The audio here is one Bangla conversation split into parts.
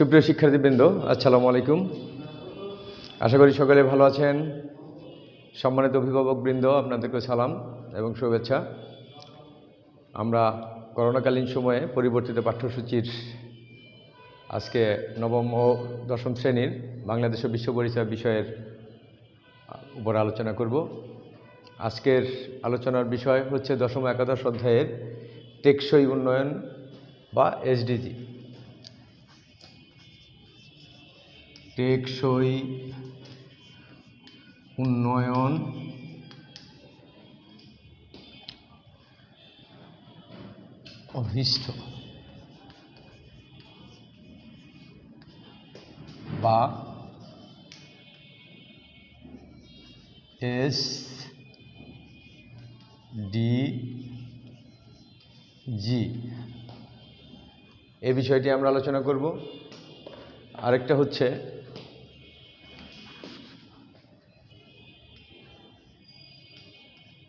সুপ্রিয় শিক্ষার্থীবৃন্দ, আসসালামু আলাইকুম। আশা করি সকলে ভালো আছেন। সম্মানিত অভিভাবকবৃন্দ, আপনাদেরকে সালাম এবং শুভেচ্ছা। আমরা করোনাকালীন সময়ে পরিবর্তিত পাঠ্যসূচির আজকে নবম ও দশম শ্রেণীর বাংলাদেশ ও বিশ্ব পরিচয় বিষয়ের উপর আলোচনা করব। আজকের আলোচনার বিষয় হচ্ছে দশম একাদশ অধ্যায়ের টেকসই উন্নয়ন বা এসডিজি। টেকসই উন্নয়ন অভিষ্ট বা এসডিজি, এই বিষয়টি আমরা আলোচনা করব। আরেকটা হচ্ছে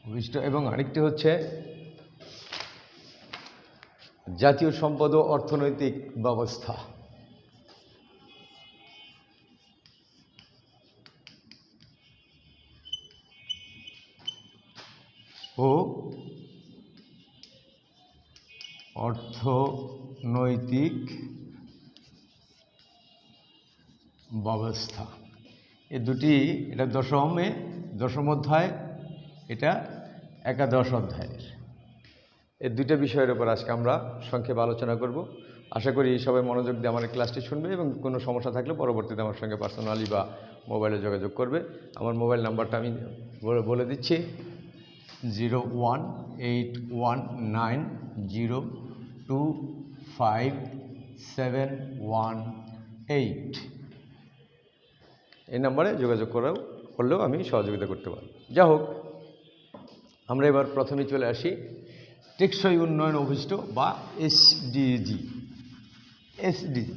অভিষ্ট এবং আরেকটি হচ্ছে জাতীয় সম্পদ ও অর্থনৈতিক ব্যবস্থা। ও অর্থনৈতিক ব্যবস্থা, এই দুটি, এটা দশম অধ্যায়, এটা একাদশ অধ্যায়ের। এই দুটো বিষয়ের উপর আজকে আমরা সংক্ষেপে আলোচনা করব। আশা করি সবাই মনোযোগ দিয়ে আমার ক্লাসটি শুনবে এবং কোনো সমস্যা থাকলে পরবর্তীতে আমার সঙ্গে পার্সোনালি বা মোবাইলে যোগাযোগ করবে। আমার মোবাইল নাম্বারটা আমি বলে দিচ্ছি, 01819025718। এই নাম্বারে যোগাযোগ করলেও আমি সহযোগিতা করতে পারি। যা হোক, আমরা এবার প্রথমেই চলে আসি টেকসই উন্নয়ন অভিষ্ট বা এসডিজি। এসডিজি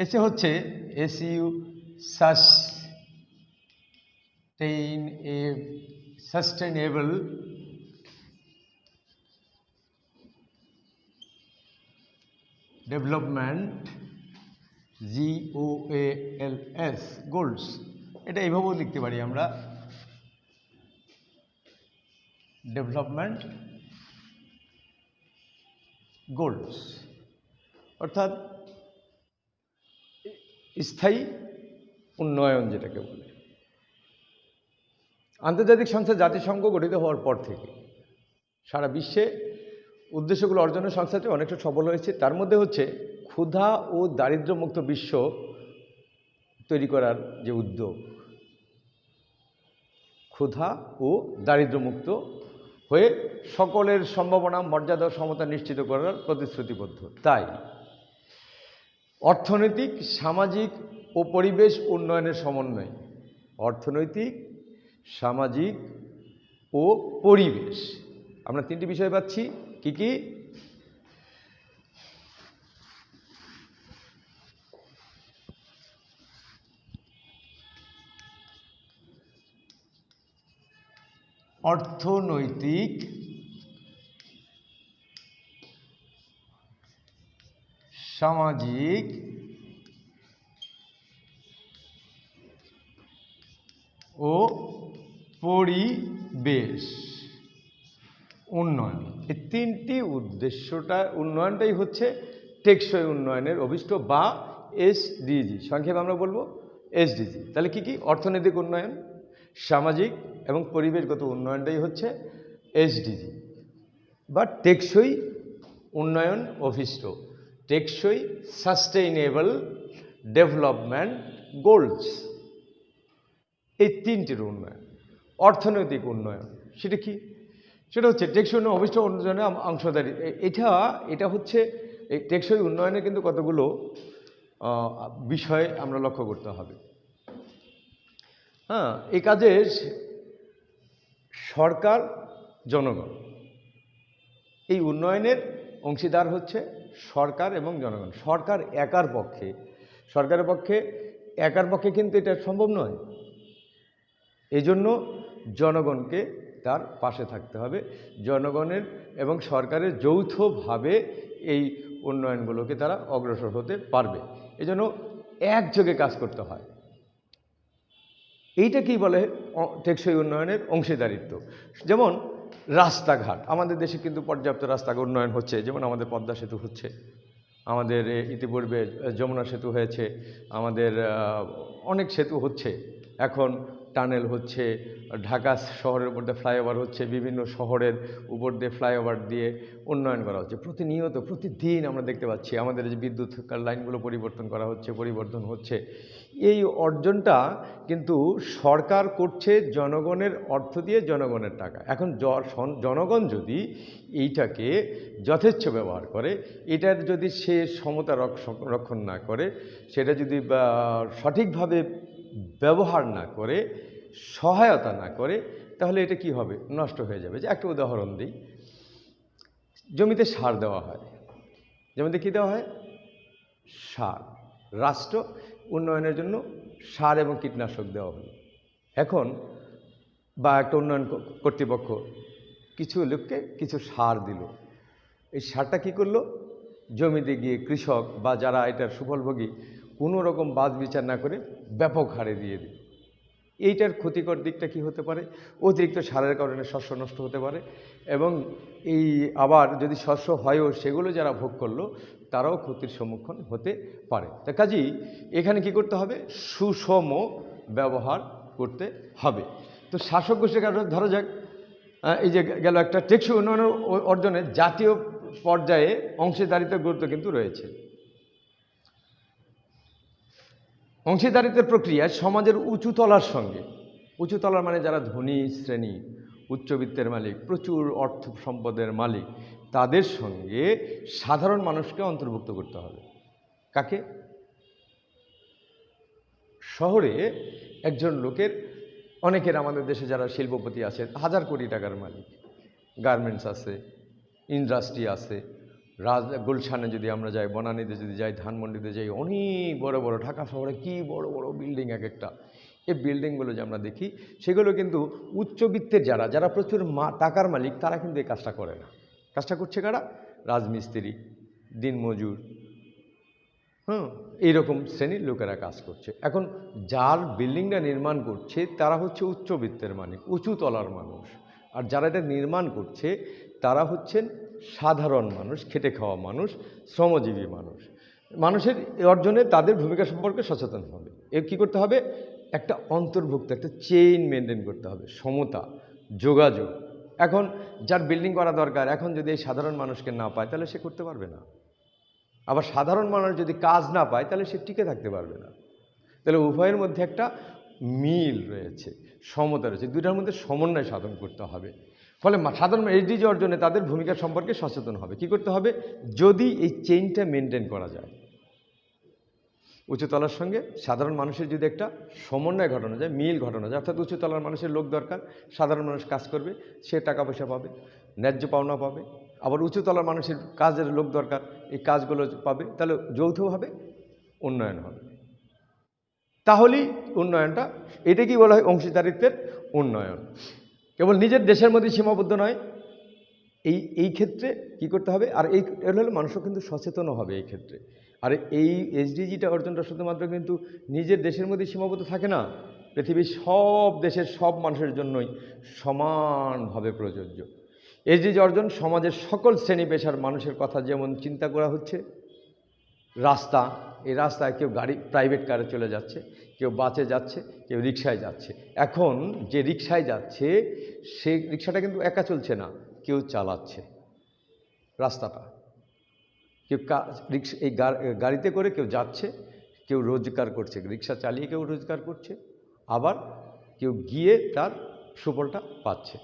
এসে হচ্ছে সাস্টেইনেবল ডেভেলপমেন্ট, GOALS, গোলস। এটা এইভাবেও লিখতে পারি আমরা, ডেভেলপমেন্ট গোলস, অর্থাৎ স্থায়ী উন্নয়ন যেটাকে বলে। আন্তর্জাতিক সংস্থা জাতিসংঘ গঠিত হওয়ার পর থেকে সারা বিশ্বে উদ্দেশ্যগুলো অর্জনের সংস্থাটি অনেকটা সফল হয়েছে। তার মধ্যে হচ্ছে ক্ষুধা ও দারিদ্র্যমুক্ত বিশ্ব তৈরি করার যে উদ্যোগ, ক্ষুধা ও দারিদ্র্যমুক্ত হয়ে সকলের সম্ভাবনা, মর্যাদা ও সমতা নিশ্চিত করার প্রতিশ্রুতিবদ্ধ। তাই অর্থনৈতিক, সামাজিক ও পরিবেশ উন্নয়নের সমন্বয়, অর্থনৈতিক, সামাজিক ও পরিবেশ, আমরা তিনটি বিষয় পাচ্ছি। কি কি? অর্থনৈতিক, সামাজিক ও পরিবেশ উন্নয়ন, এই তিনটি উন্নয়নটাই হচ্ছে টেকসই উন্নয়নের অভিষ্ট বা এসডিজি। সংক্ষেপে আমরা বলবো এসডিজি। তাহলে কি কি? অর্থনৈতিক উন্নয়ন, সামাজিক এবং পরিবেশগত উন্নয়নটাই হচ্ছে এসডিজি বা টেকসই উন্নয়ন অভিষ্ট, টেকসই সাস্টেইনেবল ডেভেলপমেন্ট গোলস। এই তিনটির উন্নয়ন। অর্থনৈতিক উন্নয়ন সেটা কি? সেটা হচ্ছে টেকসই উন্নয়ন অভিষ্ট উন্নয়নের অংশদারি। এটা হচ্ছে এই টেকসই উন্নয়নের কিন্তু কতগুলো বিষয় আমরা লক্ষ্য করতে হবে। এই কাজে সরকার, জনগণ, এই উন্নয়নের অংশীদার হচ্ছে সরকার এবং জনগণ। সরকারের পক্ষে কিন্তু এটা সম্ভব নয়। এই জন্য জনগণকে তার পাশে থাকতে হবে। জনগণের এবং সরকারের যৌথভাবে এই উন্নয়নগুলোকে তারা অগ্রসর হতে পারবে। এজন্য একযোগে কাজ করতে হয়। এইটাকেই বলে টেকসই উন্নয়নের অংশীদারিত্ব। যেমন রাস্তাঘাট, আমাদের দেশে কিন্তু পর্যাপ্ত রাস্তাঘাট উন্নয়ন হচ্ছে, যেমন আমাদের পদ্মা সেতু হচ্ছে, আমাদের ইতিপূর্বে যমুনা সেতু হয়েছে, আমাদের অনেক সেতু হচ্ছে, এখন টানেল হচ্ছে, ঢাকা শহরের উপর দিয়ে ফ্লাইওভার হচ্ছে, বিভিন্ন শহরের উপর দিয়ে ফ্লাইওভার দিয়ে উন্নয়ন করা হচ্ছে। প্রতিনিয়ত প্রতিদিন আমরা দেখতে পাচ্ছি আমাদের যে বিদ্যুৎ লাইনগুলো পরিবর্তন হচ্ছে। এই অর্জনটা কিন্তু সরকার করছে জনগণের অর্থ দিয়ে, জনগণের টাকা। এখন জনগণ যদি এইটাকে যথেচ্ছ ব্যবহার করে, এটার যদি সে সমতা রক্ষণ না করে, সেটা যদি সঠিকভাবে ব্যবহার না করে, সহায়তা না করে, তাহলে এটা কি হবে? নষ্ট হয়ে যাবে। যে একটা উদাহরণ দিই, জমিতে সার দেওয়া হয়, জমিতে কী দেওয়া হয়? সার। রাষ্ট্র উন্নয়নের জন্য সার এবং কীটনাশক দেওয়া হলো। এখন বা একটা উন্নয়ন কর্তৃপক্ষ কিছু লোককে কিছু সার দিল, এই সারটা কী করলো? জমিতে গিয়ে কৃষক বা যারা এটার সুফলভোগী কোনো রকম বাদ বিচার না করে ব্যাপক হারে দিয়ে দিল। এইটার ক্ষতিকর দিকটা কি হতে পারে? অতিরিক্ত সারের কারণে শস্য নষ্ট হতে পারে, এবং এই আবার যদি শস্য হয়ও সেগুলো যারা ভোগ করলো তারাও ক্ষতির সম্মুখীন হতে পারে। তা কাজেই এখানে কি করতে হবে? সুষম ব্যবহার করতে হবে। তো শাসক গোষ্ঠীর কারণে ধরা যাক এই যে গেল একটা টেকসই উন্নয়নের অর্জনে জাতীয় পর্যায়ে অংশীদারিত্বের গুরুত্ব কিন্তু রয়েছে। অংশীদারিত্বের প্রক্রিয়ায় সমাজের উঁচু তলার সঙ্গে, উঁচু তলার মানে যারা ধনী শ্রেণী, উচ্চবিত্তের মালিক, প্রচুর অর্থ সম্পদের মালিক, তাদের সঙ্গে সাধারণ মানুষকে অন্তর্ভুক্ত করতে হবে। কাকে? শহরে একজন লোকের, অনেকের আমাদের দেশে যারা শিল্পপতি আছে, হাজার কোটি টাকার মালিক, গার্মেন্টস আছে, ইন্ডাস্ট্রি আছে, গুলশানে যদি আমরা যাই, বনানীতে যদি যাই, ধানমন্ডিতে যাই, অনেক বড় বড়, ঢাকা শহরে কি বড় বড় বিল্ডিং এক একটা। এই বিল্ডিংগুলো যে আমরা দেখি, সেগুলো কিন্তু উচ্চবিত্তের যারা প্রচুর টাকার মালিক, তারা কিন্তু এই কাজটা করে না। কাজটা করছে কারা? রাজমিস্ত্রি, দিনমজুর, এইরকম শ্রেণীর লোকেরা কাজ করছে। এখন যার বিল্ডিংটা নির্মাণ করছে তারা হচ্ছে উচ্চবিত্তের মালিক, উঁচু তলার মানুষ, আর যারা এটা নির্মাণ করছে তারা হচ্ছেন সাধারণ মানুষ, খেটে খাওয়া মানুষ, শ্রমজীবী মানুষ। মানুষের অর্জনে তাদের ভূমিকা সম্পর্কে সচেতন হবে। এর কী করতে হবে? একটা অন্তর্ভুক্ত একটা চেইন মেনটেন করতে হবে, সমতা, যোগাযোগ। এখন যার বিল্ডিং করা দরকার, এখন যদি এই সাধারণ মানুষকে না পায় তাহলে সে করতে পারবে না। আবার সাধারণ মানুষ যদি কাজ না পায় তাহলে সে টিকে থাকতে পারবে না। তাহলে উভয়ের মধ্যে একটা মিল রয়েছে, সমতা রয়েছে, দুইটার মধ্যে সমন্বয় সাধন করতে হবে। ফলে সাধারণ এইচডিজি অর্জনে তাদের ভূমিকা সম্পর্কে সচেতন হবে। কি করতে হবে? যদি এই চেইনটা মেনটেন করা যায়, উঁচুতলার সঙ্গে সাধারণ মানুষের যদি একটা সমন্বয় ঘটানো যায়, মিল ঘটানো যায়, অর্থাৎ উঁচুতলার মানুষের লোক দরকার, সাধারণ মানুষ কাজ করবে, সে টাকা পয়সা পাবে, ন্যায্য পাওনা পাবে। আবার উঁচুতলার মানুষের কাজের লোক দরকার, এই কাজগুলো পাবে, তাহলে যৌথভাবে উন্নয়ন হবে। তাহলেই উন্নয়নটা, এটাকেই বলা হয় অংশীদারিত্বের উন্নয়ন। কেবল নিজের দেশের মধ্যে সীমাবদ্ধ নয়, এই ক্ষেত্রে কি করতে হবে? আর এই হলে মানুষও কিন্তু সচেতনও হবে এই ক্ষেত্রে। আর এই এসডিজিটা অর্জনটা শুধুমাত্র কিন্তু নিজের দেশের মধ্যে সীমাবদ্ধ থাকে না, পৃথিবীর সব দেশের সব মানুষের জন্যই সমানভাবে প্রযোজ্য। এসডিজি অর্জন সমাজের সকল শ্রেণী পেশার মানুষের কথা যেমন চিন্তা করা হচ্ছে। রাস্তা, এই রাস্তায় কেউ গাড়ি প্রাইভেট কারে চলে যাচ্ছে, কেউ বাসে যাচ্ছে, কেউ রিকশায় যাচ্ছে। এখন যে রিকশায় যাচ্ছে সেই রিকশাটা কিন্তু একা চলছে না, কেউ চালাচ্ছে রাস্তাটা, কেউ রিক্সা, এই গাড়িতে করে কেউ যাচ্ছে, কেউ রোজগার করছে, রিকশা চালিয়ে কেউ রোজগার করছে, আবার কেউ গিয়ে তার সুফলটা পাচ্ছে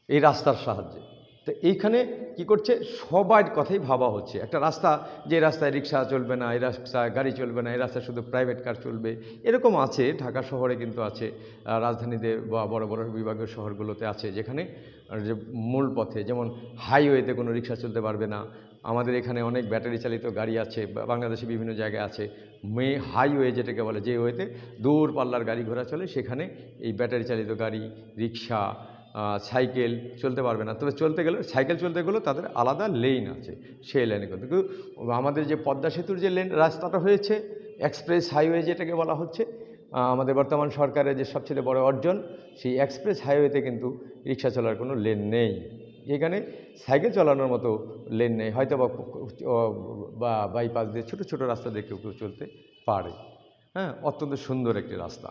এই রাস্তার সাহায্যে। তো এইখানে কি করছে? সবার কথাই ভাবা হচ্ছে। একটা রাস্তা, যে রাস্তায় রিকশা চলবে না, এই রাস্তায় গাড়ি চলবে না, এই রাস্তায় শুধু প্রাইভেট কার চলবে, এরকম আছে। ঢাকা শহরে কিন্তু আছে, রাজধানীতে বা বড় বড় বিভাগীয় শহরগুলোতে আছে, যেখানে যে মূল পথে, যেমন হাইওয়েতে কোনো রিকশা চলতে পারবে না, আমাদের এখানে অনেক ব্যাটারি চালিত গাড়ি আছে, বাংলাদেশে বিভিন্ন জায়গায় আছে। হাইওয়ে যেটাকে বলে, যে ওয়েতে দূর পাল্লার গাড়ি ঘোড়া চলে, সেখানে এই ব্যাটারি চালিত গাড়ি, রিক্সা, সাইকেল চলতে পারবে না। তবে চলতে গেলে, সাইকেল চলতে গেলেও তাদের আলাদা লেন আছে, সেই লেনে কিন্তু আমাদের যে পদ্মা সেতুর যে লেন রাস্তাটা হয়েছে, এক্সপ্রেস হাইওয়ে যেটাকে বলা হচ্ছে, আমাদের বর্তমান সরকারের যে সবচেয়ে বড় অর্জন, সেই এক্সপ্রেস হাইওয়েতে কিন্তু রিক্সা চলার কোনো লেন নেই। এখানে সাইকেল চালানোর মতো লেন নেই, হয়তো বা বাইপাস দিয়ে ছোটো ছোটো রাস্তা দিয়ে কেউ কেউ চলতে পারে। হ্যাঁ, অত্যন্ত সুন্দর একটি রাস্তা।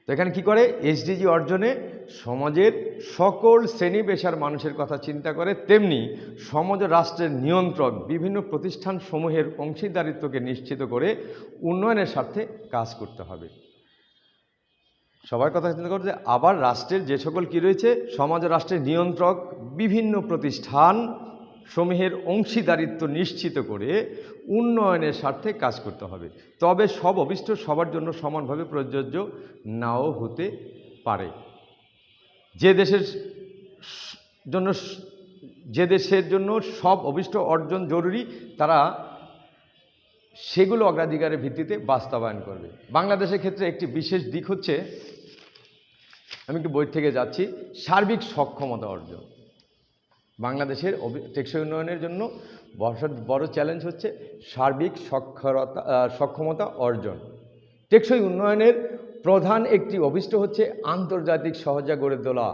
তো এখানে কী করে, এসডিজি অর্জনে সমাজের সকল শ্রেণী পেশার মানুষের কথা চিন্তা করে, তেমনি সমাজ রাষ্ট্রের নিয়ন্ত্রক বিভিন্ন প্রতিষ্ঠান সমূহের অংশীদারিত্বকে নিশ্চিত করে উন্নয়নের স্বার্থে কাজ করতে হবে। সবার কথা চিন্তা করতে, আবার রাষ্ট্রের যে সকল কী রয়েছে, সমাজ রাষ্ট্রের নিয়ন্ত্রক বিভিন্ন প্রতিষ্ঠান সমূহের অংশীদারিত্ব নিশ্চিত করে উন্নয়নের স্বার্থে কাজ করতে হবে। তবে সব অভিষ্ট সবার জন্য সমানভাবে প্রযোজ্য নাও হতে পারে। যে দেশের জন্য সব অভিষ্ট অর্জন জরুরি, তারা সেগুলো অগ্রাধিকারের ভিত্তিতে বাস্তবায়ন করবে। বাংলাদেশের ক্ষেত্রে একটি বিশেষ দিক হচ্ছে, আমি একটু বই থেকে যাচ্ছি, সার্বিক সক্ষমতা অর্জন। বাংলাদেশের টেকসই উন্নয়নের জন্য বড় চ্যালেঞ্জ হচ্ছে সার্বিক সক্ষমতা অর্জন। টেকসই উন্নয়নের প্রধান একটি অভিষ্ট হচ্ছে আন্তর্জাতিক সহযোগিতা গড়ে তোলা।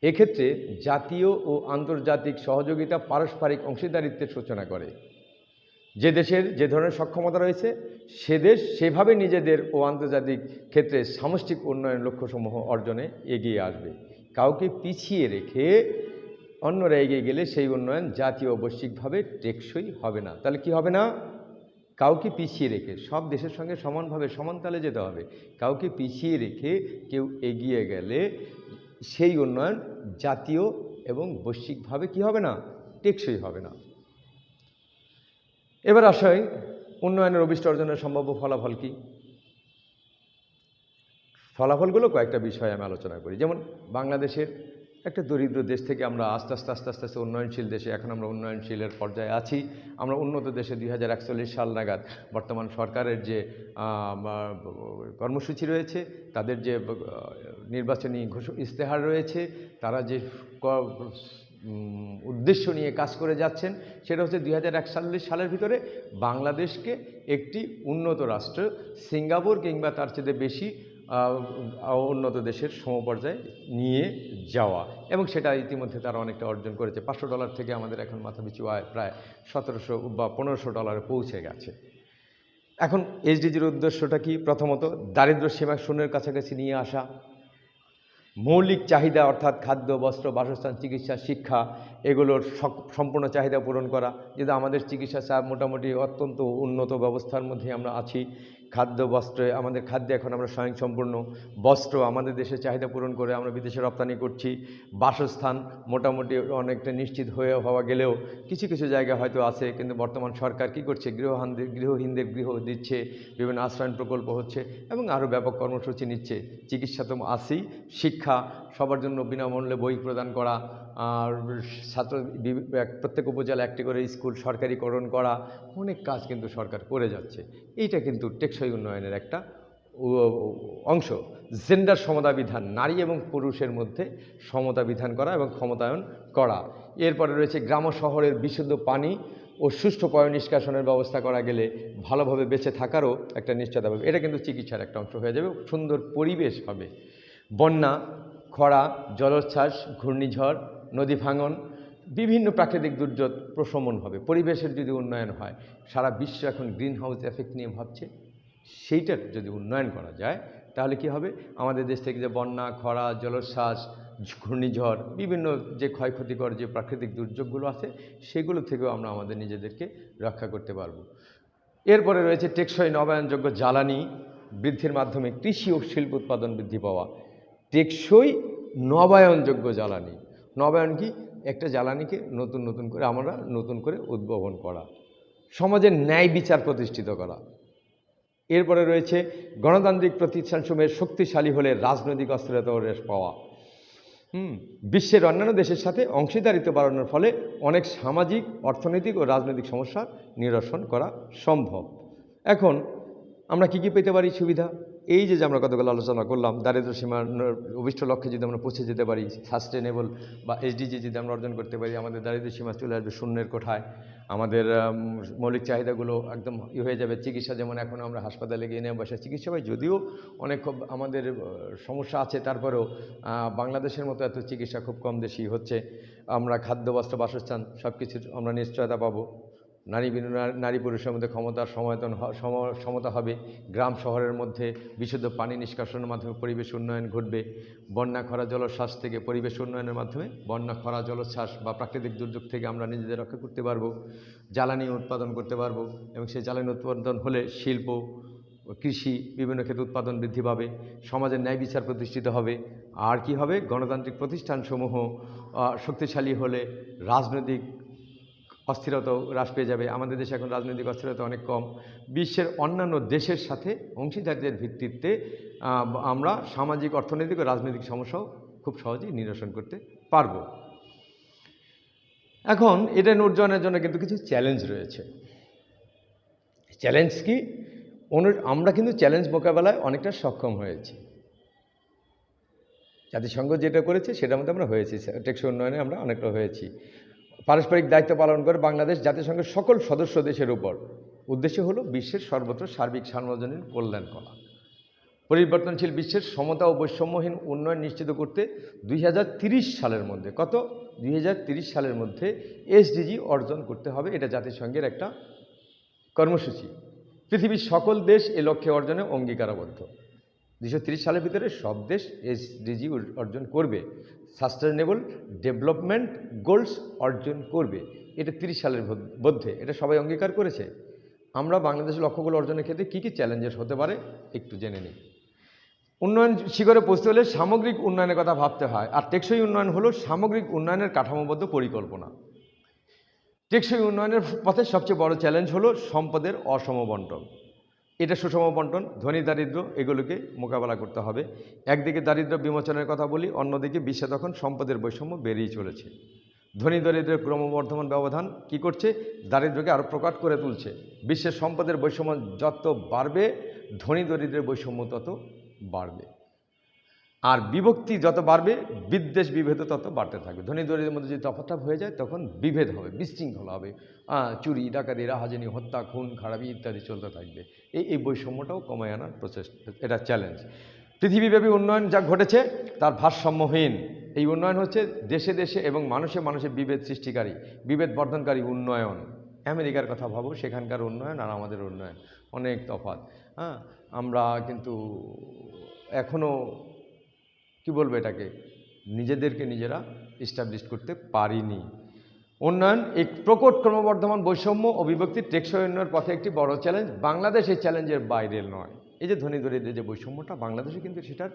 এক্ষেত্রে জাতীয় ও আন্তর্জাতিক সহযোগিতা পারস্পরিক অংশীদারিত্বের সূচনা করে। যে দেশের যে ধরনের সক্ষমতা রয়েছে, সে দেশ সেভাবে নিজেদের ও আন্তর্জাতিক ক্ষেত্রে সামষ্টিক উন্নয়ন লক্ষ্যসমূহ অর্জনে এগিয়ে আসবে। কাউকে পিছিয়ে রেখে অন্যরা এগিয়ে গেলে সেই উন্নয়ন জাতীয় ও বৈশ্বিকভাবে টেকসই হবে না। তাহলে কি হবে না? কাউকে পিছিয়ে রেখে, সব দেশের সঙ্গে সমানভাবে সমানতালে যেতে হবে। কাউকে পিছিয়ে রেখে কেউ এগিয়ে গেলে সেই উন্নয়ন জাতীয় এবং বৈশ্বিকভাবে কি হবে না? টেকসই হবে না। এবার আসলে উন্নয়নের অভিষ্ট অর্জনের সম্ভাব্য ফলাফল কি? ফলাফলগুলো কয়েকটা বিষয়ে আমি আলোচনা করি। যেমন বাংলাদেশের একটা দরিদ্র দেশ থেকে আমরা আস্তে আস্তে উন্নয়নশীল দেশে, এখন আমরা উন্নয়নশীলের পর্যায়ে আছি। আমরা উন্নত দেশে 2041 সাল নাগাদ বর্তমান সরকারের যে কর্মসূচি রয়েছে, তাদের যে নির্বাচনী ইশতেহার রয়েছে, তারা যে উদ্দেশ্য নিয়ে কাজ করে যাচ্ছেন, সেটা হচ্ছে 2041 সালের ভিতরে বাংলাদেশকে একটি উন্নত রাষ্ট্র, সিঙ্গাপুর কিংবা তার চেয়ে বেশি উন্নত দেশের সমপর্যায়ে নিয়ে যাওয়া, এবং সেটা ইতিমধ্যে তারা অনেকটা অর্জন করেছে। $500 থেকে আমাদের এখন মাথাপিছু আয় প্রায় $1700 বা $1500 পৌঁছে গেছে। এখন এসডিজির উদ্দেশ্যটা কি? প্রথমত, দারিদ্র্য সীমা শূন্যের কাছাকাছি নিয়ে আসা। মৌলিক চাহিদা অর্থাৎ খাদ্য, বস্ত্র, বাসস্থান, চিকিৎসা, শিক্ষা, এগুলোর সম্পূর্ণ চাহিদা পূরণ করা। যেহেতু আমাদের চিকিৎসা মোটামুটি অত্যন্ত উন্নত ব্যবস্থার মধ্যে আমরা আছি। খাদ্য, বস্ত্রে, আমাদের খাদ্যে এখন আমরা স্বয়ংসম্পূর্ণ। বস্ত্র আমাদের দেশের চাহিদা পূরণ করে আমরা বিদেশে রপ্তানি করছি। বাসস্থান মোটামুটি অনেকটা নিশ্চিত হওয়া গেলেও কিছু কিছু জায়গা হয়তো আছে, কিন্তু বর্তমান সরকার কি করছে? গৃহহীনদের গৃহ দিচ্ছে, বিভিন্ন আশ্রয়ণ প্রকল্প হচ্ছে, এবং আরও ব্যাপক কর্মসূচি নিচ্ছে। চিকিৎসা তো আছেই, শিক্ষা সবার জন্য বিনামূল্যে বই প্রদান করা, আর প্রত্যেক উপজেলা একটি করে স্কুল সরকারিকরণ করা, অনেক কাজ কিন্তু সরকার করে যাচ্ছে। এইটা কিন্তু টেকসই উন্নয়নের একটা অংশ। জেন্ডার সমতা বিধান, নারী এবং পুরুষের মধ্যে সমতা বিধান করা এবং ক্ষমতায়ন করা। এরপরে রয়েছে গ্রাম শহরের বিশুদ্ধ পানি ও সুষ্ঠু পয় নিষ্কাশনের ব্যবস্থা করা গেলে ভালোভাবে বেঁচে থাকারও একটা নিশ্চয়তা পাবে। এটা কিন্তু চিকিৎসার একটা অংশ হয়ে যাবে, সুন্দর পরিবেশ হবে। বন্যা, খরা, জলোচ্ছ্বাস, ঘূর্ণিঝড়, নদী ভাঙন, বিভিন্ন প্রাকৃতিক দুর্যোগ প্রশমন হবে। পরিবেশের যদি উন্নয়ন হয়, সারা বিশ্ব এখন গ্রিন হাউস এফেক্ট নিয়ে ভাবছে, সেইটার যদি উন্নয়ন করা যায়, তাহলে কি হবে? আমাদের দেশ থেকে যে বন্যা, খরা, জলোচ্ছ্বাস, ঘূর্ণিঝড়, বিভিন্ন যে ক্ষয়ক্ষতিকর যে প্রাকৃতিক দুর্যোগগুলো আছে, সেগুলো থেকেও আমরা আমাদের নিজেদেরকে রক্ষা করতে পারব। এরপরে রয়েছে টেকসই নবায়নযোগ্য জ্বালানি বৃদ্ধির মাধ্যমে কৃষি ও শিল্প উৎপাদন বৃদ্ধি পাওয়া। টেকসই নবায়নযোগ্য জ্বালানি, নবায়ন কি? একটা জ্বালানিকে নতুন করে আমরা নতুন করে উদ্ভাবন করা। সমাজের ন্যায় বিচার প্রতিষ্ঠিত করা। এরপরে রয়েছে গণতান্ত্রিক প্রতিষ্ঠানসমূহের শক্তিশালী হলে রাজনৈতিক অস্থিরতা হ্রাস পাওয়া। বিশ্বের অন্যান্য দেশের সাথে অংশীদারিত্ব বাড়ানোর ফলে অনেক সামাজিক, অর্থনৈতিক ও রাজনৈতিক সমস্যার নিরসন করা সম্ভব। এখন আমরা কি পেতে পারি সুবিধা? এই যে আমরা কতগুলো আলোচনা করলাম, দারিদ্র সীমার অভিষ্ট লক্ষ্যে যদি আমরা পৌঁছে যেতে পারি, সাস্টেনেবল বা এসডিজি যদি আমরা অর্জন করতে পারি, আমাদের দারিদ্র সীমা চলে আসবে শূন্যের কোঠায়, আমাদের মৌলিক চাহিদাগুলো একদম হয়ে যাবে। চিকিৎসা যেমন এখন আমরা হাসপাতালে গিয়ে নিয়ে বসে চিকিৎসা পাই, যদিও অনেক আমাদের সমস্যা আছে, তারপরেও বাংলাদেশের মতো এত চিকিৎসা খুব কম দেশেই হচ্ছে। আমরা খাদ্য, বস্ত্র, বাসস্থান সব কিছুর আমরা নিশ্চয়তা পাবো। নারী পুরুষের মধ্যে ক্ষমতার সমতা হবে। গ্রাম শহরের মধ্যে বিশুদ্ধ পানি নিষ্কাশনের মাধ্যমে পরিবেশ উন্নয়ন ঘটবে। বন্যা, খরা, জলোচ্ছ্বাস থেকে পরিবেশ উন্নয়নের মাধ্যমে বন্যা, খরা, জলোচ্ছ্বাস বা প্রাকৃতিক দুর্যোগ থেকে আমরা নিজেদের রক্ষা করতে পারবো। জ্বালানি উৎপাদন করতে পারবো এবং সেই জ্বালানি উৎপাদন হলে শিল্প, কৃষি বিভিন্ন ক্ষেত্রে উৎপাদন বৃদ্ধি পাবে। সমাজের ন্যায় বিচার প্রতিষ্ঠিত হবে। আর কি হবে? গণতান্ত্রিক প্রতিষ্ঠানসমূহ শক্তিশালী হলে রাজনৈতিক অস্থিরতাও হ্রাস পেয়ে যাবে। আমাদের দেশে এখন রাজনৈতিক অস্থিরতা অনেক কম। বিশ্বের অন্যান্য দেশের সাথে অংশীদারিত্বের ভিত্তিতে আমরা সামাজিক, অর্থনৈতিক ও রাজনৈতিক সমস্যাও খুব সহজেই নিরসন করতে পারব। এখন এটা অর্জনের জন্য কিন্তু কিছু চ্যালেঞ্জ রয়েছে। চ্যালেঞ্জ কি? আমরা কিন্তু চ্যালেঞ্জ মোকাবেলায় অনেকটা সক্ষম হয়েছি। জাতিসংঘ যেটা করেছে সেটার মধ্যে আমরা হয়েছি, টেকসই উন্নয়নে আমরা অনেকটা হয়েছি। পারস্পরিক দায়িত্ব পালন করে বাংলাদেশ জাতিসংঘের সকল সদস্য দেশের উপর উদ্দেশ্য হলো বিশ্বের সর্বত্র সার্বিক সার্বজনীন কল্যাণ করা। পরিবর্তনশীল বিশ্বের সমতা ও বৈষম্যহীন উন্নয়ন নিশ্চিত করতে 2030 সালের মধ্যে 2030 সালের মধ্যে এসডিজি অর্জন করতে হবে। এটা জাতিসংঘের একটা কর্মসূচি। পৃথিবীর সকল দেশ এ লক্ষ্যে অর্জনে অঙ্গীকারাবদ্ধ। 2030 সালের ভিতরে সব দেশ এসডিজি অর্জন করবে, সাস্টেনেবল ডেভেলপমেন্ট গোলস অর্জন করবে। এটা 30 সালের মধ্যে, এটা সবাই অঙ্গীকার করেছে। আমরা বাংলাদেশের লক্ষ্যগুলো অর্জনের ক্ষেত্রে কী কী চ্যালেঞ্জেস হতে পারে একটু জেনে নিই। উন্নয়ন শিখরে পৌঁছতে হলে সামগ্রিক উন্নয়নের কথা ভাবতে হয়। আর টেকসই উন্নয়ন হলো সামগ্রিক উন্নয়নের কাঠামোবদ্ধ পরিকল্পনা। টেকসই উন্নয়নের পথে সবচেয়ে বড় চ্যালেঞ্জ হলো সম্পদের অসম বন্টন। এটা সুষম বন্টন, ধনী দারিদ্র এগুলোকে মোকাবেলা করতে হবে। একদিকে দারিদ্র বিমোচনের কথা বলি, অন্যদিকে বিশ্বে তখন সম্পদের বৈষম্য বেড়েই চলেছে। ধনী দরিদ্রের ক্রমবর্ধমান ব্যবধান কি করছে? দারিদ্রকে আরও প্রকট করে তুলছে। বিশ্বের সম্পদের বৈষম্য যত বাড়বে, ধনী দরিদ্রের বৈষম্য তত বাড়বে। আর বিভক্তি যত বাড়বে, বিদ্বেষ বিভেদ তত বাড়তে থাকবে। ধনী দরিদ্রের মধ্যে যদি তফাৎ হয়ে যায় তখন বিভেদ হবে, বিশৃঙ্খলা হবে, চুরি, ডাকাতি, রাহাজানি, হত্যা, খুন, খারাপি ইত্যাদি চলতে থাকবে। এই বৈষম্যটাও কমায় আনার প্রচেষ্টা, এটা চ্যালেঞ্জ। পৃথিবীব্যাপী উন্নয়ন যা ঘটেছে তার ভারসাম্যহীন। এই উন্নয়ন হচ্ছে দেশে দেশে এবং মানুষে মানুষে বিভেদ সৃষ্টিকারী, বিভেদ বর্ধনকারী উন্নয়ন। আমেরিকার কথা ভাবো, সেখানকার উন্নয়ন আর আমাদের উন্নয়ন অনেক তফাৎ। আমরা কিন্তু এখনও কি বলবো এটাকে, নিজেদেরকে নিজেরা এস্টাবলিশ করতে পারিনি। উন্নয়ন এই প্রকট ক্রমবর্ধমান বৈষম্য ও বিভক্তির টেকসই উন্নয়নের পথে একটি বড় চ্যালেঞ্জ। বাংলাদেশ এই চ্যালেঞ্জের বাইরে নয়। এই যে ধনী দরিদ্রের যে বৈষম্যটা, বাংলাদেশে কিন্তু সেটার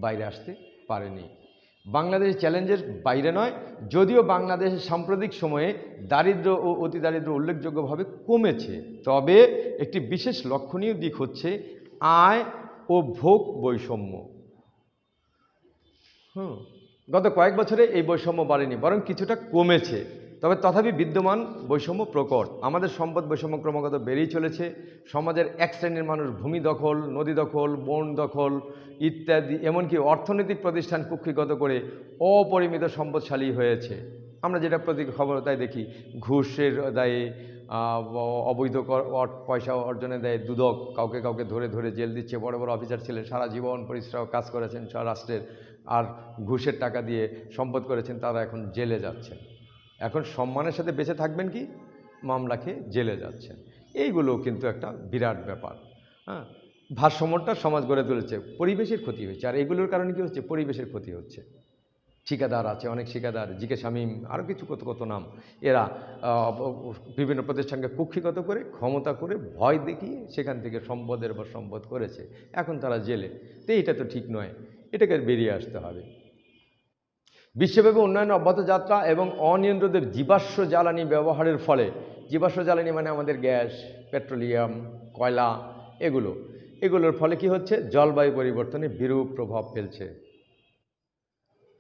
বাইরে আসতে পারেনি। বাংলাদেশ চ্যালেঞ্জের বাইরে নয়, যদিও বাংলাদেশের সাম্প্রতিক সময়ে দারিদ্র ও অতি দারিদ্র উল্লেখযোগ্যভাবে কমেছে, তবে একটি বিশেষ লক্ষণীয় দিক হচ্ছে আয় ও ভোগ বৈষম্য। গত কয়েক বছরে এই বৈষম্য বাড়েনি, বরং কিছুটা কমেছে, তবে তথাপি বিদ্যমান বৈষম্য প্রকট। আমাদের সম্পদ বৈষম্য ক্রমাগত বেড়েই চলেছে। সমাজের এক শ্রেণীর মানুষ ভূমি দখল, নদী দখল, বন দখল ইত্যাদি, এমনকি অর্থনৈতিক প্রতিষ্ঠান কুক্ষিগত করে অপরিমিত সম্পদশালী হয়েছে। আমরা যেটা প্রতি খবর তাই দেখি, ঘুষের দায়ে, অবৈধ পয়সা অর্জনের দায়ে দুদক কাউকে কাউকে ধরে ধরে জেল দিচ্ছে। বড় বড় অফিসার ছিলেন, সারা জীবন পরিশ্রম কাজ করেছেন রাষ্ট্রের, আর ঘুষের টাকা দিয়ে সম্পদ করেছেন, তারা এখন জেলে যাচ্ছেন। এখন সম্মানের সাথে বেঁচে থাকবেন কি, মামলা খেয়ে জেলে যাচ্ছেন। এইগুলো কিন্তু একটা বিরাট ব্যাপার। ভারসাম্যটা সমাজ গড়ে তুলেছে, পরিবেশের ক্ষতি হচ্ছে। আর এগুলোর কারণে কি হচ্ছে? পরিবেশের ক্ষতি হচ্ছে। ঠিকাদার আছে, অনেক ঠিকাদার, জিকে শামীম, আরও কিছু কত কত নাম, এরা বিভিন্ন প্রতিষ্ঠানকে কুক্ষিগত করে, ক্ষমতা করে, ভয় দেখিয়ে সেখান থেকে সম্পদের বা সম্পদ করেছে। এখন তারা জেলে। তো এটা তো ঠিক নয়, এটাকে বেরিয়ে আসতে হবে। বিশ্বব্যাপী উন্নয়ন অব্যাহত যাত্রা এবং অনিয়ন্ত্রিত জীবাশ্ম জ্বালানি ব্যবহারের ফলে, জীবাশ্ম জ্বালানি মানে আমাদের গ্যাস, পেট্রোলিয়াম, কয়লা, এগুলোর ফলে কি হচ্ছে? জলবায়ু পরিবর্তনে বিরূপ প্রভাব ফেলছে।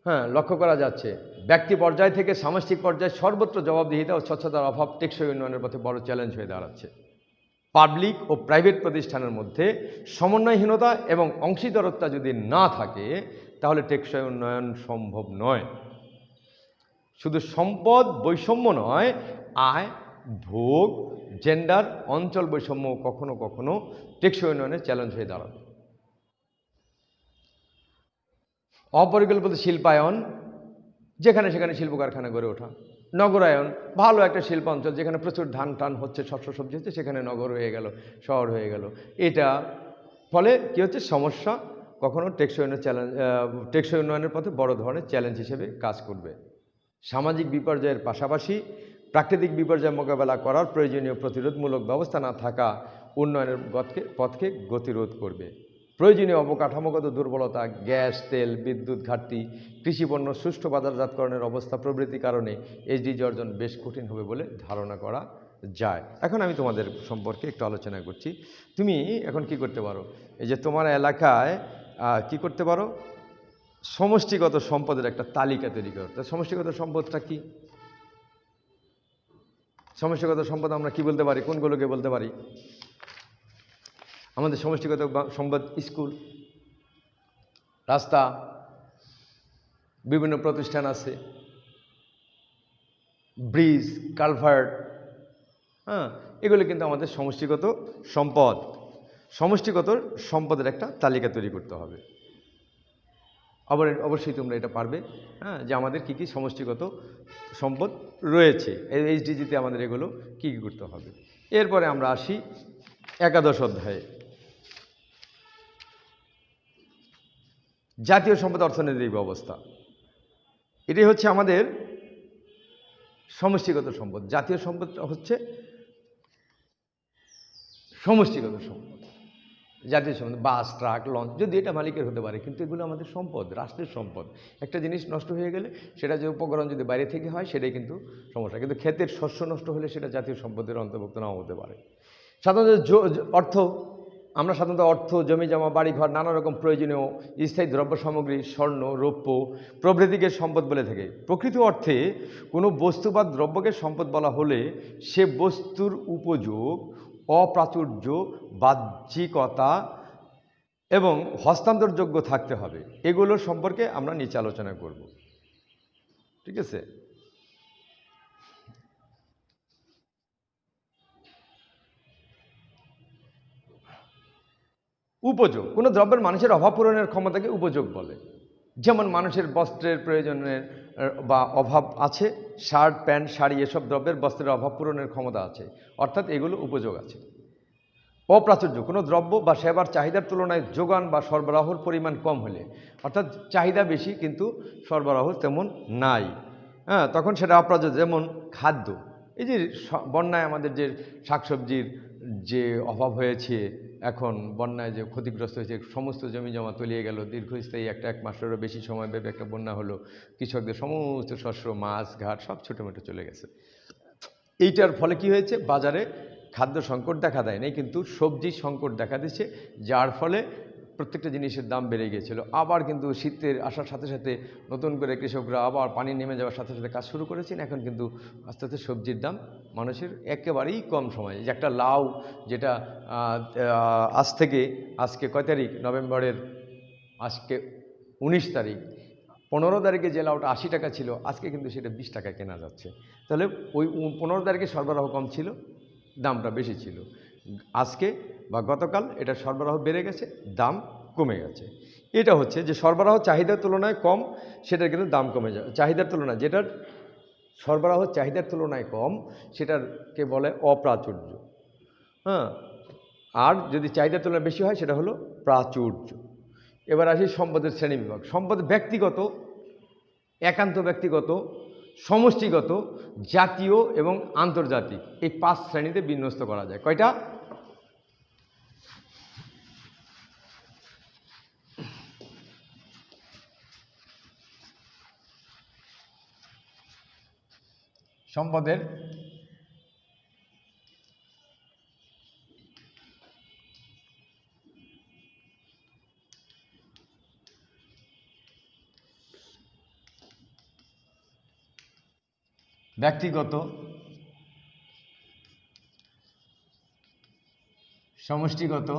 হ্যাঁ, লক্ষ্য করা যাচ্ছে ব্যক্তি পর্যায় থেকে সামষ্টিক পর্যায়ে সর্বত্র জবাবদিহিতা ও স্বচ্ছতার অভাব টেকসই উন্নয়নের পথে বড় চ্যালেঞ্জ হয়ে দাঁড়াচ্ছে। পাবলিক ও প্রাইভেট প্রতিষ্ঠানের মধ্যে সমন্বয়হীনতা এবং অংশীদারত্ব যদি না থাকে তাহলে টেকসই উন্নয়ন সম্ভব নয়। শুধু সম্পদ বৈষম্য নয়, আয়, ভোগ, জেন্ডার, অঞ্চল বৈষম্য কখনো কখনো টেকসই উন্নয়নের চ্যালেঞ্জ হয়ে দাঁড়াবে। অপরিকল্পিত শিল্পায়ন, যেখানে সেখানে শিল্প কারখানা গড়ে ওঠা। নগরায়ন, ভালো একটা শিল্পাঞ্চল যেখানে প্রচুর ধান টান হচ্ছে, শস্য সবজি হচ্ছে, সেখানে নগর হয়ে গেল, শহর হয়ে গেল। এটা ফলে কী হচ্ছে, সমস্যা কখনো টেকসই উন্নয়নের পথে বড় ধরনের চ্যালেঞ্জ হিসেবে কাজ করবে। সামাজিক বিপর্যয়ের পাশাপাশি প্রাকৃতিক বিপর্যয় মোকাবেলা করার প্রয়োজনীয় প্রতিরোধমূলক ব্যবস্থা না থাকা উন্নয়নের পথকে গতিরোধ করবে। প্রয়োজনীয় অবকাঠামোগত দুর্বলতা, গ্যাস, তেল, বিদ্যুৎ ঘাটতি, কৃষিপণ্য সুষ্ঠু বাজারজাতকরণের অবস্থা প্রভৃতির কারণে এসডিজি অর্জন বেশ কঠিন হবে বলে ধারণা করা যায়। এখন আমি তোমাদের সম্পর্কে একটু আলোচনা করছি। তুমি এখন কি করতে পারো, এই যে তোমার এলাকায় কি করতে পারো, সমষ্টিগত সম্পদের একটা তালিকা তৈরি করতে। সমষ্টিগত সম্পদটা কি? সমষ্টিগত সম্পদ আমরা কি বলতে পারি, কোনগুলোকে বলতে পারি? আমাদের সমষ্টিগত সম্পদ স্কুল, রাস্তা, বিভিন্ন প্রতিষ্ঠান আছে, ব্রিজ, কালভার্ট, হ্যাঁ, এগুলো কিন্তু আমাদের সমষ্টিগত সম্পদ। সমষ্টিগত সম্পদের একটা তালিকা তৈরি করতে হবে। অবশ্যই তোমরা এটা পারবে, হ্যাঁ, যে আমাদের কী কী সমষ্টিগত সম্পদ রয়েছে, এই এইচডিজিতে আমাদের এগুলো কী কী করতে হবে। এরপরে আমরা আসি একাদশ অধ্যায়ে, জাতীয় সম্পদ অর্থনৈতিক ব্যবস্থা। এটাই হচ্ছে আমাদের সমষ্টিগত সম্পদ। জাতীয় সম্পদ হচ্ছে সমষ্টিগত সম্পদ। জাতীয় সম্পদ, বাস, ট্রাক, লঞ্চ, যদি এটা মালিকের হতে পারে, কিন্তু এগুলো আমাদের সম্পদ, রাষ্ট্রের সম্পদ। একটা জিনিস নষ্ট হয়ে গেলে সেটা যে উপকরণ যদি বাইরে থেকে হয় সেটাই কিন্তু সমস্যা, কিন্তু ক্ষেতের শস্য নষ্ট হলে সেটা জাতীয় সম্পদের অন্তর্ভুক্ত নাও হতে পারে। সাধারণত আমরা সাধারণত অর্থ, জমি জমা, বাড়িঘর, নানা রকম প্রয়োজনীয় স্থায়ী দ্রব্য সামগ্রী, স্বর্ণ, রৌপ্য প্রভৃতিকে সম্পদ বলে থাকে। প্রকৃত অর্থে কোনো বস্তু বা দ্রব্যকে সম্পদ বলা হলে সে বস্তুর উপযোগ, অপ্রাচুর্য, বাহ্যিকতা এবং হস্তান্তরযোগ্য থাকতে হবে। এগুলোর সম্পর্কে আমরা নিচে আলোচনা করব। ঠিক আছে? উপযোগ, কোনো দ্রব্যের মানুষের অভাব পূরণের ক্ষমতাকে উপযোগ বলে। যেমন মানুষের বস্ত্রের প্রয়োজনের বা অভাব আছে, শার্ট, প্যান্ট, শাড়ি এসব দ্রব্যের বস্ত্রের অভাব পূরণের ক্ষমতা আছে, অর্থাৎ এগুলো উপযোগ আছে। অপ্রাচুর্য, কোনো দ্রব্য বা সেবার চাহিদার তুলনায় যোগান বা সরবরাহর পরিমাণ কম হলে, অর্থাৎ চাহিদা বেশি কিন্তু সরবরাহ তেমন নাই, হ্যাঁ, তখন সেটা অপ্রাচুর্য। যেমন খাদ্য, এই যে বন্যায় আমাদের যে শাকসবজির যে অভাব হয়েছে, এখন বন্যায় যে ক্ষতিগ্রস্ত হয়েছে, সমস্ত জমি জমা তলিয়ে গেল, দীর্ঘস্থায়ী এক মাসেরও বেশি সময় ব্যাপী একটা বন্যা হলো, কৃষকদের সমস্ত শস্য, মাছ, ঘাট সব ছোটোমেটো চলে গেছে। এইটার ফলে কি হয়েছে, বাজারে খাদ্য সংকট দেখা দেয় নাই, কিন্তু সবজি সংকট দেখা দিচ্ছে, যার ফলে প্রত্যেকটা জিনিসের দাম বেড়ে গিয়েছিল। আবার কিন্তু শীতের আসার সাথে সাথে নতুন করে কৃষকরা আবার পানি নেমে যাওয়ার সাথে সাথে কাজ শুরু করেছেন। এখন কিন্তু আস্তে আস্তে সবজির দাম মানুষের একেবারেই কম সময়ে, যে একটা লাউ যেটা আজ থেকে, আজকে কয় তারিখ, নভেম্বরের আজকে 19 তারিখ, 15 তারিখে যে লাউটা 80 টাকা ছিল, আজকে কিন্তু সেটা 20 টাকায় কেনা যাচ্ছে। তাহলে ওই 15 তারিখে সরবরাহ কম ছিল, দামটা বেশি ছিল। আজকে বা গতকাল এটা সরবরাহ বেড়ে গেছে, দাম কমে গেছে। এটা হচ্ছে যে সরবরাহ চাহিদার তুলনায় কম, সেটার কিন্তু দাম কমে যায়। চাহিদার তুলনায়, যেটার সরবরাহ চাহিদার তুলনায় কম, সেটাকে বলে অপ্রাচুর্য, হ্যাঁ। আর যদি চাহিদার তুলনায় বেশি হয় সেটা হলো প্রাচুর্য। এবার আসি সম্পদের শ্রেণীবিভাগ। সম্পদ ব্যক্তিগত, একান্ত ব্যক্তিগত, সমষ্টিগত, জাতীয় এবং আন্তর্জাতিক, এই 5 শ্রেণীতে বিন্যস্ত করা যায়। কয়টা? সম্পদের ব্যক্তিগত, সমষ্টিগত,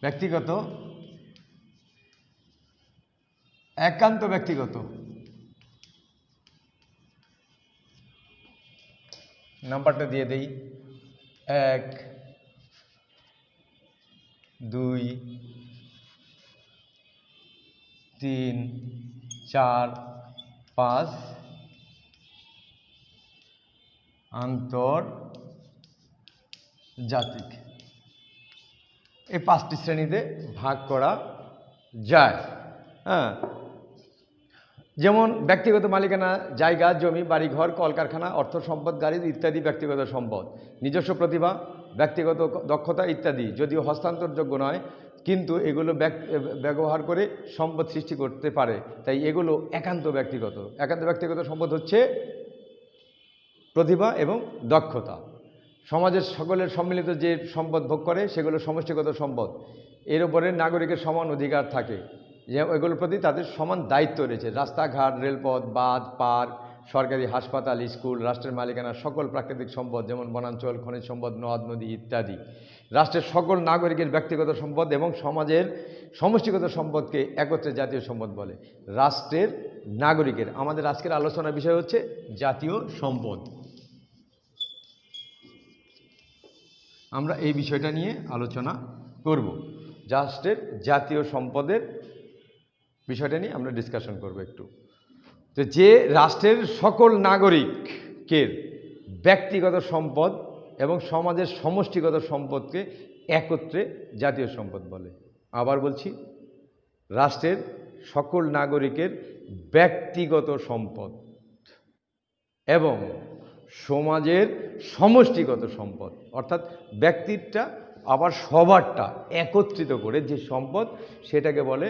ব্যক্তিগত, একান্ত ব্যক্তিগত। নাম্বারটা দিয়ে দেই, 1 2 3 4 5 আন্তর্জাতিক। এই 5টি শ্রেণীতে ভাগ করা যায়। হ্যাঁ, যেমন ব্যক্তিগত মালিকানা, জায়গা, জমি, বাড়িঘর, কলকারখানা, অর্থ সম্পদ, গাড়ি ইত্যাদি ব্যক্তিগত সম্পদ। নিজস্ব প্রতিভা, ব্যক্তিগত দক্ষতা ইত্যাদি যদিও হস্তান্তরযোগ্য নয়, কিন্তু এগুলো ব্যবহার করে সম্পদ সৃষ্টি করতে পারে, তাই এগুলো একান্ত ব্যক্তিগত। একান্ত ব্যক্তিগত সম্পদ হচ্ছে প্রতিভা এবং দক্ষতা। সমাজের সকলের সম্মিলিত যে সম্পদ ভোগ করে সেগুলো সমষ্টিগত সম্পদ। এর উপরে নাগরিকের সমান অধিকার থাকে, যে এগুলোর প্রতি তাদের সমান দায়িত্ব রয়েছে। রাস্তাঘাট, রেলপথ, বাঁধ, পার্ক, সরকারি হাসপাতাল, স্কুল, রাষ্ট্রের মালিকানা সকল প্রাকৃতিক সম্পদ যেমন বনাঞ্চল, খনিজ সম্পদ, নদ নদী ইত্যাদি রাষ্ট্রের সকল নাগরিকের ব্যক্তিগত সম্পদ এবং সমাজের সমষ্টিগত সম্পদকে একত্রে জাতীয় সম্পদ বলে। রাষ্ট্রের নাগরিকের, আমাদের আজকের আলোচনার বিষয় হচ্ছে জাতীয় সম্পদ। আমরা এই বিষয়টা নিয়ে আলোচনা করব, রাষ্ট্রের জাতীয় সম্পদের বিষয়টা নিয়ে আমরা ডিসকাশন করব একটু। তো যে রাষ্ট্রের সকল নাগরিকের ব্যক্তিগত সম্পদ এবং সমাজের সমষ্টিগত সম্পদকে একত্রে জাতীয় সম্পদ বলে। আবার বলছি, রাষ্ট্রের সকল নাগরিকের ব্যক্তিগত সম্পদ এবং সমাজের সমষ্টিগত সম্পদ, অর্থাৎ ব্যক্তিরটা আবার সবারটা একত্রিত করে যে সম্পদ সেটাকে বলে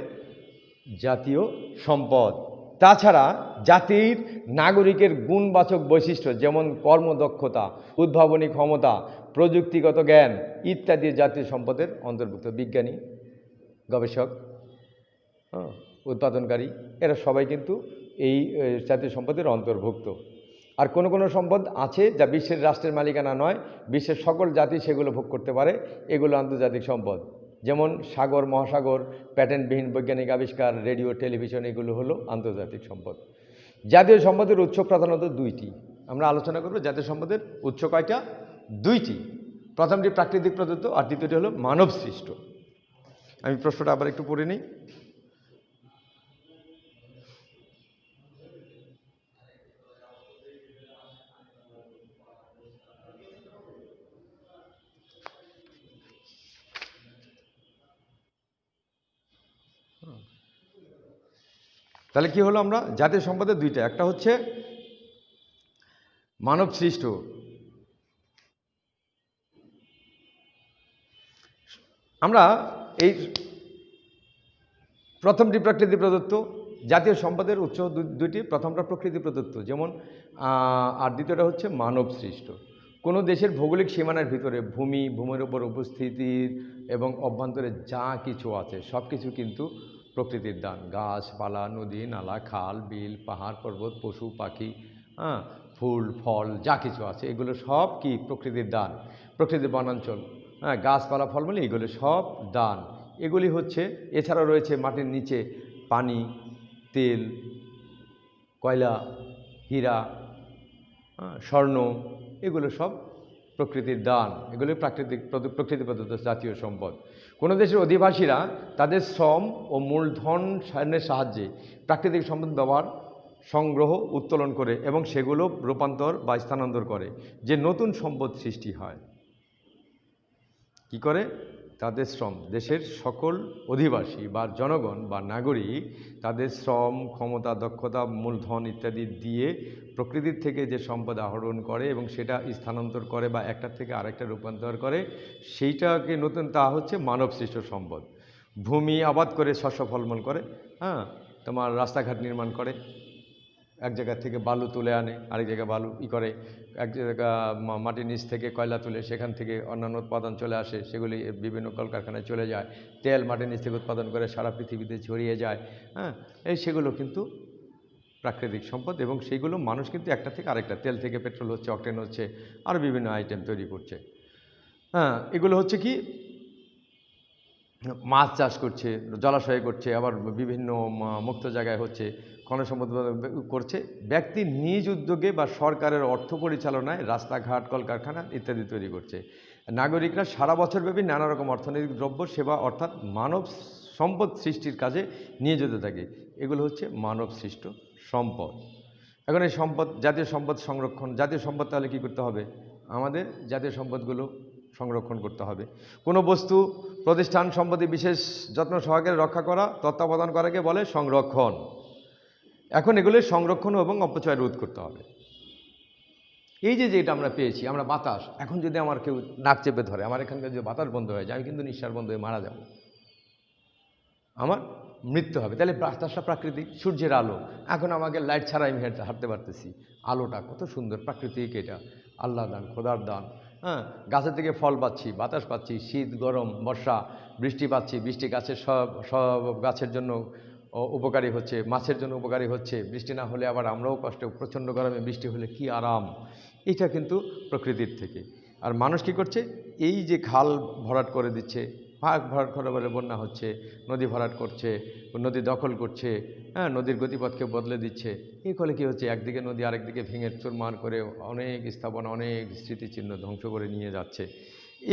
জাতীয় সম্পদ। তাছাড়া জাতির নাগরিকের গুণবাচক বৈশিষ্ট্য যেমন কর্মদক্ষতা, উদ্ভাবনী ক্ষমতা, প্রযুক্তিগত জ্ঞান ইত্যাদি জাতীয় সম্পদের অন্তর্ভুক্ত। বিজ্ঞানী, গবেষক, উৎপাদনকারী এরা সবাই কিন্তু এই জাতীয় সম্পদের অন্তর্ভুক্ত। আর কোনো কোনো সম্পদ আছে যা বিশ্বের রাষ্ট্রের মালিকানা নয়, বিশ্বের সকল জাতি সেগুলো ভোগ করতে পারে, এগুলো আন্তর্জাতিক সম্পদ। যেমন সাগর, মহাসাগর, প্যাটেন্টবিহীন বৈজ্ঞানিক আবিষ্কার, রেডিও, টেলিভিশন এগুলো হলো আন্তর্জাতিক সম্পদ। জাতীয় সম্পদের উৎস প্রধানত 2টি। আমরা আলোচনা করব জাতীয় সম্পদের উৎস কয়টা? 2টি। প্রথমটি প্রাকৃতিক প্রদত্ত আর দ্বিতীয়টি হলো মানব সৃষ্ট। আমি প্রশ্নটা আবার একটু পড়ে নিই। তাহলে কি হলো, আমরা জাতীয় সম্পদের 2টা, একটা হচ্ছে মানব সৃষ্ট। আমরা এই প্রথমটি প্রকৃতি প্রদত্ত, জাতীয় সম্পদের উৎস 2টি, প্রথমটা প্রকৃতি প্রদত্ত যেমন, আর দ্বিতীয়টা হচ্ছে মানব সৃষ্ট। কোনো দেশের ভৌগোলিক সীমানার ভিতরে ভূমি, ভূমির উপর উপস্থিতির এবং অভ্যন্তরে যা কিছু আছে সব কিছু কিন্তু প্রকৃতির দান। গাছপালা, নদী, নালা, খাল, বিল, পাহাড়, পর্বত, পশু পাখি, ফুল ফল যা কিছু আছে এগুলো সব কি প্রকৃতির দান। প্রকৃতির বনাঞ্চল, গাছপালা, ফলমূল এগুলো সব দান। এগুলি হচ্ছে, এছাড়াও রয়েছে মাটির নিচে পানি, তেল, কয়লা, হীরা, স্বর্ণ, এগুলো সব প্রকৃতির দান। এগুলো প্রকৃতি প্রদত্ত জাতীয় সম্পদ। কোনো দেশের অধিবাসীরা তাদের শ্রম ও মূলধনের সাহায্যে প্রাকৃতিক সম্পদ ব্যবহার, সংগ্রহ, উত্তোলন করে এবং সেগুলো রূপান্তর বা স্থানান্তর করে যে নতুন সম্পদ সৃষ্টি হয়। কি করে? তাদের শ্রম, দেশের সকল অধিবাসী বা জনগণ বা নাগরিক তাদের শ্রম, ক্ষমতা, দক্ষতা, মূলধন ইত্যাদি দিয়ে প্রকৃতির থেকে যে সম্পদ আহরণ করে এবং সেটা স্থানান্তর করে বা একটার থেকে আরেকটা রূপান্তর করে, সেইটাকে নতুন, তা হচ্ছে মানব সৃষ্ট সম্পদ। ভূমি আবাদ করে শস্য ফলমূল করে, তোমার রাস্তাঘাট নির্মাণ করে, এক জায়গা থেকে বালু তুলে আনে, আরেক জায়গায় বালু করে, এক জায়গা মাটির নিচ থেকে কয়লা তুলে, সেখান থেকে অন্যান্য উৎপাদন চলে আসে, সেগুলি বিভিন্ন কলকারখানায় চলে যায়, তেল মাটির নিচ থেকে উৎপাদন করে সারা পৃথিবীতে ছড়িয়ে যায়। হ্যাঁ, সেগুলো কিন্তু প্রাকৃতিক সম্পদ, এবং সেইগুলো মানুষ কিন্তু একটা থেকে আরেকটা, তেল থেকে পেট্রোল হচ্ছে, অকটেন হচ্ছে, আরও বিভিন্ন আইটেম তৈরি করছে। হ্যাঁ, এগুলো হচ্ছে কি মাছ চাষ করছে, জলাশয়ে করছে, আবার বিভিন্ন মুক্ত জায়গায় হচ্ছে, খনিজ সম্পদ করছে। ব্যক্তি নিজ উদ্যোগে বা সরকারের অর্থ পরিচালনায় রাস্তাঘাট, কলকারখানা ইত্যাদি তৈরি করছে। নাগরিকরা সারা বছরব্যাপী নানা রকম অর্থনৈতিক দ্রব্য, সেবা অর্থাৎ মানব সম্পদ সৃষ্টির কাজে নিয়োজিত থাকে। এগুলো হচ্ছে মানব সৃষ্ট সম্পদ। এখন এই সম্পদ, জাতীয় সম্পদ সংরক্ষণ, জাতীয় সম্পদ তাহলে কী করতে হবে? আমাদের জাতীয় সম্পদগুলো সংরক্ষণ করতে হবে। কোনো বস্তু, প্রতিষ্ঠান, সম্পত্তি বিশেষ যত্ন সহকারে রক্ষা করা, তত্ত্বাবধান করাকে বলে সংরক্ষণ। এখন এগুলোর সংরক্ষণ এবং অপচয় রোধ করতে হবে। এই যে যেটা আমরা পেয়েছি, আমরা বাতাস, এখন যদি আমার কেউ নাক চেপে ধরে, আমার এখানকার যে বাতাস বন্ধ হয়ে যায়, আমি কিন্তু নিঃশ্বাস বন্ধ হয়ে মারা যাব, আমার মৃত্যু হবে। তাহলে বাতাসটা প্রাকৃতিক, সূর্যের আলো, এখন আমাকে লাইট ছাড়া আমি হাঁটতে পারতেছি, আলোটা কত সুন্দর, প্রাকৃতিক, এটা আল্লাহ দান, খোদার দান। হ্যাঁ, গাছের থেকে ফল পাচ্ছি, বাতাস পাচ্ছি, শীত, গরম, বর্ষা, বৃষ্টি পাচ্ছি, বৃষ্টি গাছের সব গাছের জন্য উপকারী হচ্ছে, মাছের জন্য উপকারী হচ্ছে। বৃষ্টি না হলে আবার আমরাও কষ্ট, প্রচণ্ড গরমে বৃষ্টি হলে কি আরাম, এটা কিন্তু প্রকৃতির থেকে। আর মানুষ কী করছে? এই যে খাল ভরাট করে দিচ্ছে, ভরাট করে বলে বন্যা হচ্ছে, নদী ভরাট করছে, নদী দখল করছে, হ্যাঁ, নদীর গতিপথকে বদলে দিচ্ছে। এই ফলে কী হচ্ছে? একদিকে নদী আরেকদিকে ভেঙে চুরমার করে অনেক স্থাপনা, অনেক স্মৃতিচিহ্ন ধ্বংস করে নিয়ে যাচ্ছে।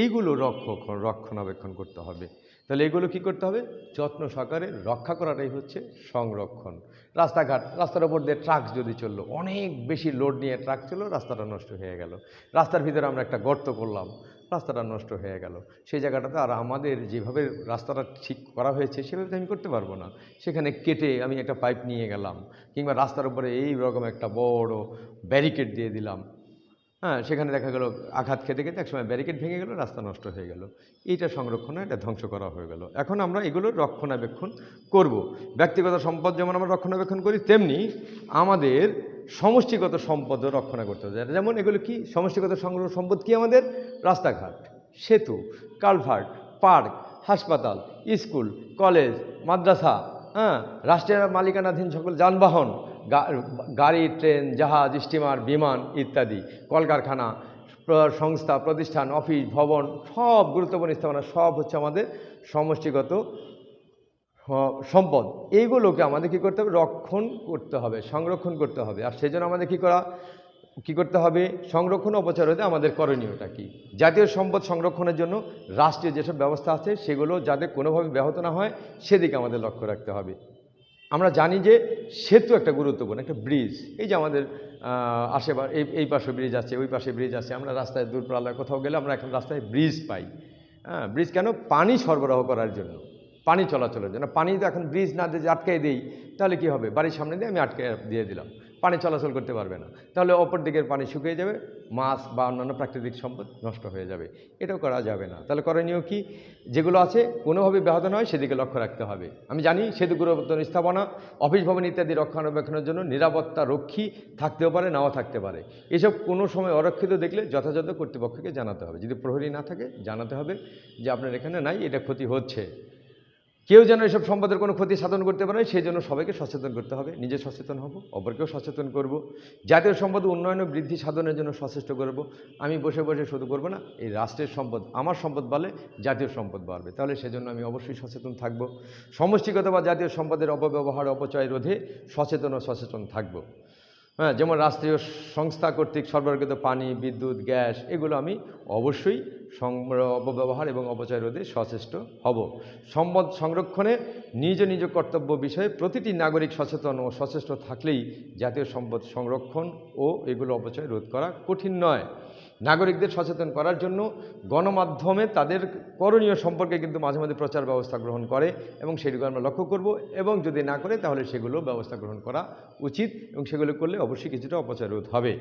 এইগুলো রক্ষণাবেক্ষণ করতে হবে। তাহলে এগুলো কি করতে হবে? যত্ন সহকারে রক্ষা করাটাই হচ্ছে সংরক্ষণ। রাস্তাঘাট, রাস্তার উপর দিয়ে ট্রাক যদি চললো, অনেক বেশি লোড নিয়ে ট্রাক চললো, রাস্তাটা নষ্ট হয়ে গেল। রাস্তার ভিতরে আমরা একটা গর্ত করলাম, রাস্তাটা নষ্ট হয়ে গেল। সেই জায়গাটাতে আর আমাদের যেভাবে রাস্তাটা ঠিক করা হয়েছে সেভাবে আমি করতে পারবো না। সেখানে কেটে আমি একটা পাইপ নিয়ে গেলাম, কিংবা রাস্তার উপরে এই রকম একটা বড় ব্যারিকেড দিয়ে দিলাম। হ্যাঁ, সেখানে দেখা গেল আঘাত খেতে খেতে একসময় ব্যারিকেড ভেঙে গেল, রাস্তা নষ্ট হয়ে গেল। এইটা সংরক্ষণ, এটা ধ্বংস করা হয়ে গেল। এখন আমরা এগুলোর রক্ষণাবেক্ষণ করব। ব্যক্তিগত সম্পদ যেমন আমরা রক্ষণাবেক্ষণ করি, তেমনি আমাদের সমষ্টিগত সম্পদও রক্ষণা করতে হবে। যেমন এগুলো কি সমষ্টিগত সম্পদ? কি আমাদের? রাস্তাঘাট, সেতু, কালভার্ট, পার্ক, হাসপাতাল, স্কুল, কলেজ, মাদ্রাসা, হ্যাঁ, রাষ্ট্রের মালিকানাধীন সকল যানবাহন, গাড়ি, ট্রেন, জাহাজ, স্টিমার, বিমান ইত্যাদি, কলকারখানা, সংস্থা, প্রতিষ্ঠান, অফিস, ভবন, সব গুরুত্বপূর্ণ স্থাপনা, সব হচ্ছে আমাদের সমষ্টিগত সম্পদ। এইগুলোকে আমাদের কী করতে হবে? রক্ষণ করতে হবে, সংরক্ষণ করতে হবে। আর সেই জন্য আমাদের কী করতে হবে? সংরক্ষণ অপচয় রোধে আমাদের করণীয়টা কী? জাতীয় সম্পদ সংরক্ষণের জন্য রাষ্ট্রীয় যেসব ব্যবস্থা আছে সেগুলো যাতে কোনোভাবে ব্যাহত না হয় সেদিকে আমাদের লক্ষ্য রাখতে হবে। আমরা জানি যে সেতু একটা গুরুত্বপূর্ণ, একটা ব্রিজ। এই যে আমাদের আশেপাশে এই পাশে ব্রিজ আছে, ওই পাশে ব্রিজ আছে, আমরা রাস্তায় দূরপাল্লায় কোথাও গেলে আমরা এখন রাস্তায় ব্রিজ পাই। হ্যাঁ, ব্রিজ কেন? পানি সরবরাহ করার জন্য, পানি চলাচলের জন্য। পানি তো এখন ব্রিজ না দিয়ে আটকে দিই, তাহলে কি হবে? বাড়ির সামনে দিয়ে আমি আটকে দিয়ে দিলাম, পানি চলাচল করতে পারবে না, তাহলে অপর দিকের পানি শুকিয়ে যাবে, মাছ বা অন্যান্য প্রাকৃতিক সম্পদ নষ্ট হয়ে যাবে। এটাও করা যাবে না। তাহলে করণীয় কি? যেগুলো আছে কোনোভাবে ব্যাহত নয় সেদিকে লক্ষ্য রাখতে হবে। আমি জানি সেতু, গুরুত্বপূর্ণ স্থাপনা, অফিস ভবন ইত্যাদি রক্ষণাবেক্ষণের জন্য নিরাপত্তা রক্ষী থাকতেও পারে, নাও থাকতে পারে। এসব কোনো সময় অরক্ষিত দেখলে যথাযথ কর্তৃপক্ষকে জানাতে হবে। যদি প্রহরী না থাকে জানাতে হবে যে আপনার এখানে নাই, এটা ক্ষতি হচ্ছে। কেউ যেন এসব সম্পদের কোনো ক্ষতি সাধন করতে পারে সেই জন্য সবাইকে সচেতন করতে হবে। নিজে সচেতন হব, অপরকেও সচেতন করব। জাতীয় সম্পদ উন্নয়ন ও বৃদ্ধি সাধনের জন্য সচেষ্ট করব। আমি বসে বসে শুধু করব না, এই রাষ্ট্রের সম্পদ, আমার সম্পদ বাড়লে জাতীয় সম্পদ বাড়বে, তাহলে সেজন্য আমি অবশ্যই সচেতন থাকব। সমষ্টিগত বা জাতীয় সম্পদের অপব্যবহার, অপচয় রোধে সচেতন থাকব। হ্যাঁ, যেমন রাষ্ট্রীয় সংস্থা কর্তৃক সরবরাহকৃত পানি, বিদ্যুৎ, গ্যাস, এগুলো আমি অবশ্যই অপব্যবহার এবং অপচয় রোধে সচেষ্ট হব। সম্পদ সংরক্ষণে নিজ নিজ কর্তব্য বিষয়ে প্রতিটি নাগরিক সচেতন ও সচেষ্ট থাকলেই জাতীয় সম্পদ সংরক্ষণ ও এগুলো অপচয় রোধ করা কঠিন নয়। নাগরিকদের সচেতন করার জন্য গণমাধ্যমে তাদের করণীয় সম্পর্কে কিন্তু মাঝে মাঝে প্রচার ব্যবস্থা গ্রহণ করে, এবং সেগুলো আমরা লক্ষ্য করব, এবং যদি না করে তাহলে সেগুলো ব্যবস্থা গ্রহণ করা উচিত, এবং সেগুলো করলে অবশ্যই কিছুটা অপচয় রোধ হবে।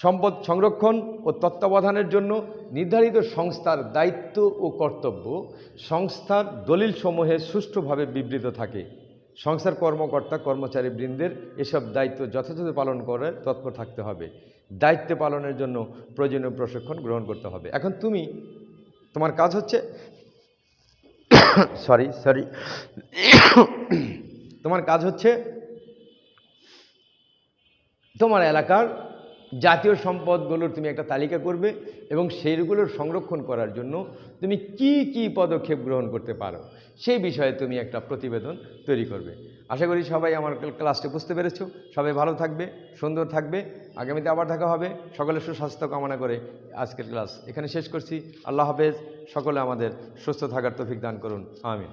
সম্পদ সংরক্ষণ ও তত্ত্বাবধানের জন্য নির্ধারিত সংস্থার দায়িত্ব ও কর্তব্য সংস্থার দলিলসমূহে সুষ্ঠুভাবে বিবৃত থাকে। সংস্থার কর্মকর্তা কর্মচারী বৃন্দের এসব দায়িত্ব যথাযথ পালন করে তৎপর থাকতে হবে। দায়িত্ব পালনের জন্য প্রয়োজনীয় প্রশিক্ষণ গ্রহণ করতে হবে। এখন তোমার কাজ হচ্ছে সরি তোমার কাজ হচ্ছে তোমার এলাকার জাতীয় সম্পদগুলোর তুমি একটা তালিকা করবে এবং সেইগুলোর সংরক্ষণ করার জন্য তুমি কি কি পদক্ষেপ গ্রহণ করতে পারো সেই বিষয়ে তুমি একটা প্রতিবেদন তৈরি করবে। আশা করি সবাই আমার ক্লাসটা বুঝতে পেরেছো। সবাই ভালো থাকবে, সুন্দর থাকবে। আগামীতে আবার দেখা হবে। সকলের সুস্বাস্থ্য কামনা করে আজকের ক্লাস এখানে শেষ করছি। আল্লাহ হাফেজ। সকলে আমাদের সুস্থ থাকার তৌফিক দান করুন। আমিন।